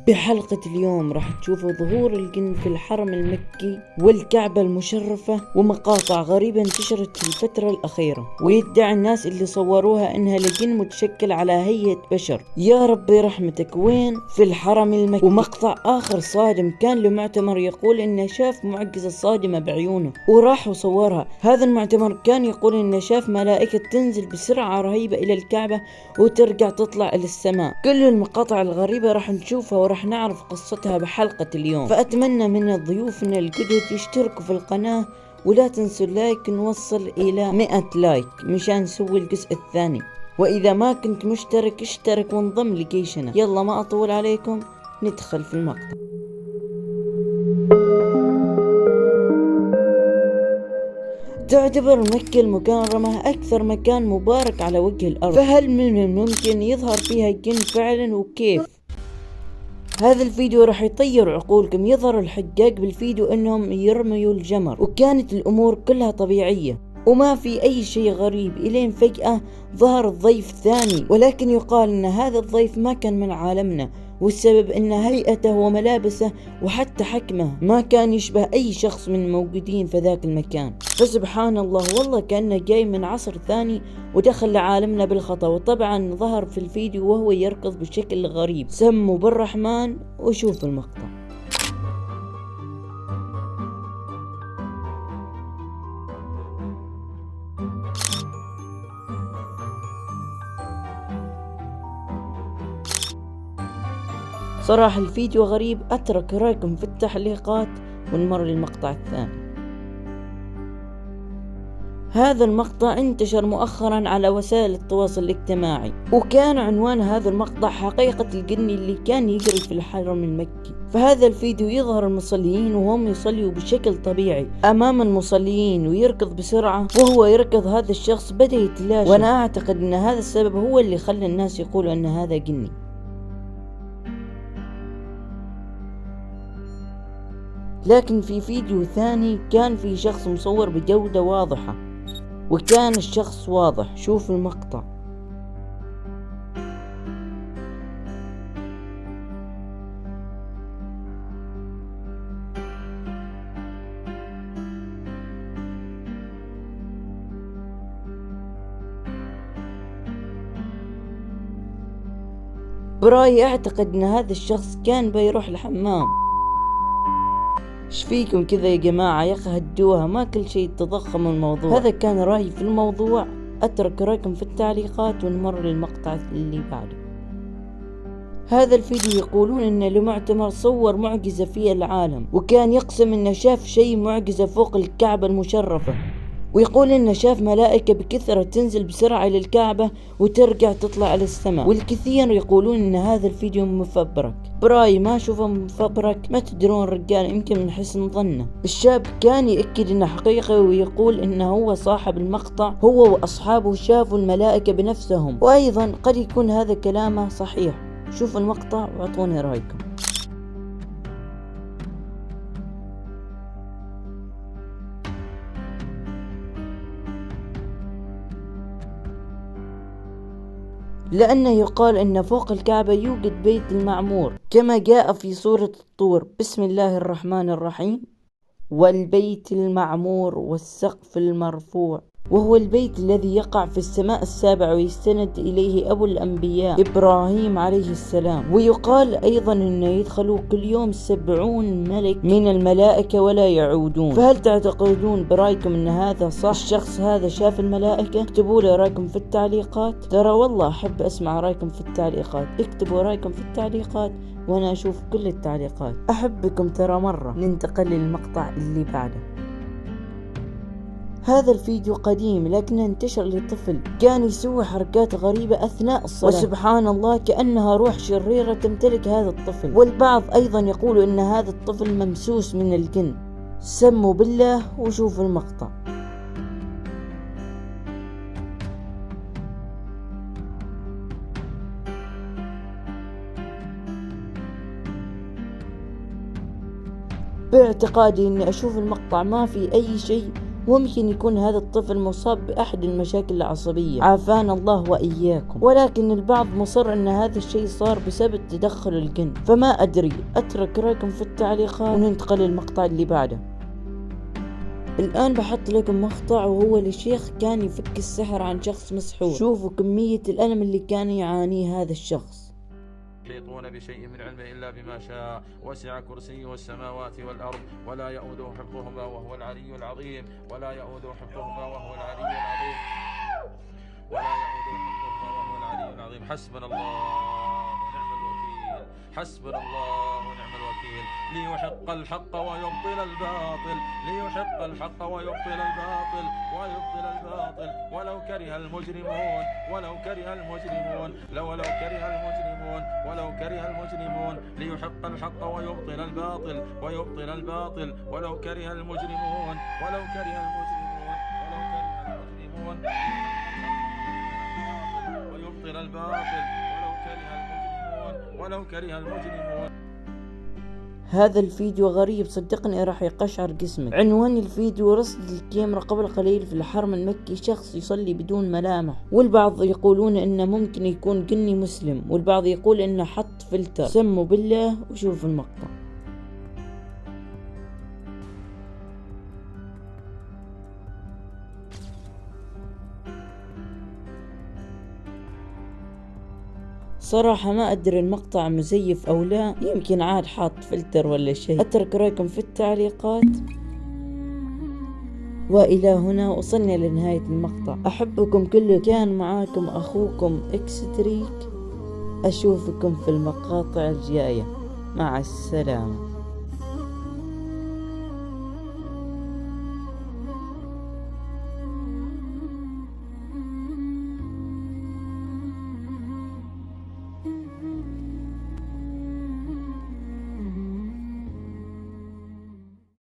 بحلقة اليوم راح تشوفوا ظهور الجن في الحرم المكي والكعبة المشرفة ومقاطع غريبة انتشرت في الفترة الأخيرة، ويدعي الناس اللي صوروها انها لجن متشكل على هيئة بشر. يا ربي رحمتك، وين في الحرم المكي. ومقطع آخر صادم كان لمعتمر يقول انه شاف معجزة صادمة بعيونه وراح وصورها. هذا المعتمر كان يقول انه شاف ملائكة تنزل بسرعة رهيبة الى الكعبة وترجع تطلع الى السماء. كل المقاطع الغريبة راح نشوفها وراح نعرف قصتها بحلقة اليوم. فأتمنى من الضيوفنا الجدد يشتركوا في القناة، ولا تنسوا اللايك، نوصل إلى 100 لايك مشان نسوي الجزء الثاني. وإذا ما كنت مشترك اشترك وانضم لجيشنا. يلا ما أطول عليكم، ندخل في المقطع. تعتبر مكة المكرمة أكثر مكان مبارك على وجه الأرض، فهل من الممكن يظهر فيها الجن فعلا وكيف؟ هذا الفيديو راح يطير عقولكم. يظهر الحجاج بالفيديو انهم يرميوا الجمر وكانت الامور كلها طبيعية وما في اي شيء غريب، الين فجأة ظهر الضيف ثاني، ولكن يقال ان هذا الضيف ما كان من عالمنا، والسبب ان هيئته وملابسه وحتى حكمه ما كان يشبه اي شخص من الموجودين في ذاك المكان. فسبحان الله، والله كأنه جاي من عصر ثاني ودخل لعالمنا بالخطأ. وطبعا ظهر في الفيديو وهو يركض بشكل غريب. سموا بالرحمن وشوفوا المقطع. صراحة الفيديو غريب، اترك رايكم في التعليقات ونمر للمقطع الثاني. هذا المقطع انتشر مؤخرا على وسائل التواصل الاجتماعي، وكان عنوان هذا المقطع حقيقة الجن اللي كان يجري في الحرم المكي. فهذا الفيديو يظهر المصلين وهم يصلوا بشكل طبيعي امام المصلين ويركض بسرعة. وهو يركض هذا الشخص بدأ يتلاشى، وانا اعتقد ان هذا السبب هو اللي خلى الناس يقولوا ان هذا جني. لكن في فيديو ثاني كان في شخص مصور بجودة واضحة، وكان الشخص واضح. شوف المقطع. برايي اعتقد ان هذا الشخص كان بيروح الحمام. ايش فيكم كذا يا جماعة؟ يا اخي هدوها، ما كل شيء تضخم الموضوع. هذا كان رأيي في الموضوع، اترك رأيكم في التعليقات ونمر للمقطع اللي بعده. هذا الفيديو يقولون ان لمعتمر صور معجزة في العالم، وكان يقسم انه شاف شيء معجزة فوق الكعبة المشرفة، ويقول انه شاف ملائكة بكثرة تنزل بسرعة للكعبة وترجع تطلع على السماء. والكثير يقولون ان هذا الفيديو مفبرك. برايي ما اشوفه مفبرك، ما تدرون رجال، يمكن من حسن ظنه. الشاب كان يأكد انه حقيقي، ويقول انه هو صاحب المقطع، هو واصحابه شافوا الملائكة بنفسهم، وايضا قد يكون هذا كلامه صحيح. شوفوا المقطع واعطوني رايكم. لأنه يقال أن فوق الكعبة يوجد بيت المعمور، كما جاء في سورة الطور: بسم الله الرحمن الرحيم، والبيت المعمور والسقف المرفوع. وهو البيت الذي يقع في السماء السابع ويستند إليه أبو الأنبياء إبراهيم عليه السلام. ويقال أيضا أنه يدخلوا كل يوم 70 ملك من الملائكة ولا يعودون. فهل تعتقدون برايكم أن هذا صح؟ الشخص هذا شاف الملائكة؟ اكتبوا لي رايكم في التعليقات. ترى والله أحب أسمع رايكم في التعليقات. اكتبوا رايكم في التعليقات وانا اشوف كل التعليقات. احبكم ترى مرة. ننتقل للمقطع اللي بعده. هذا الفيديو قديم لكنه انتشر لطفل كان يسوي حركات غريبة اثناء الصلاة، وسبحان الله كأنها روح شريرة تمتلك هذا الطفل. والبعض ايضا يقول ان هذا الطفل ممسوس من الجن. سموا بالله وشوفوا المقطع. باعتقادي اني اشوف المقطع ما في اي شيء ممكن يكون هذا الطفل مصاب بأحد المشاكل العصبية، عافانا الله وإياكم، ولكن البعض مصر أن هذا الشيء صار بسبب تدخل الجن. فما أدري، أترك رأيكم في التعليقات وننتقل للمقطع اللي بعده. الآن بحط لكم مقطع وهو لشيخ كان يفك السحر عن شخص مسحور. شوفوا كمية الألم اللي كان يعانيه هذا الشخص. يحيطون بشيء من علمه إلا بما شاء، وسع كرسيه السماوات والأرض ولا يؤوده حفظهما وهو العلي العظيم، ولا يؤوده حفظهما وهو العلي العظيم، ولا يؤوده حفظهما وهو العلي العظيم. حسبنا الله ونعم الوكيل، حسبنا الله ونعم الوكيل. ليحق الحق ويبطل الباطل، ليحق الحق ويبطل الباطل، ويبطل الباطل ولو كره المجرمون، ولو كره المجرمون، ولو كره المجرمون، ولو كره المجرمون. ليحق الحق ويبطل الباطل، ويبطل الباطل ولو كره المجرمون، ولو كره المجرمون، ولو كره المجرمون. ويبطل الباطل ولو كره المجرمون، ولو كره المجرمون. هذا الفيديو غريب صدقني، راح يقشعر جسمك. عنوان الفيديو: رصد الكاميرا قبل قليل في الحرم المكي شخص يصلي بدون ملامح. والبعض يقولون انه ممكن يكون جني مسلم، والبعض يقول انه حط فلتر. سموا بالله وشوفوا المقطع. صراحة ما أدري المقطع مزيف أو لا، يمكن عاد حاط فلتر ولا شيء. أترك رأيكم في التعليقات. وإلى هنا وصلنا لنهاية المقطع. أحبكم كله، كان معاكم أخوكم إكستريك. أشوفكم في المقاطع الجاية، مع السلامة.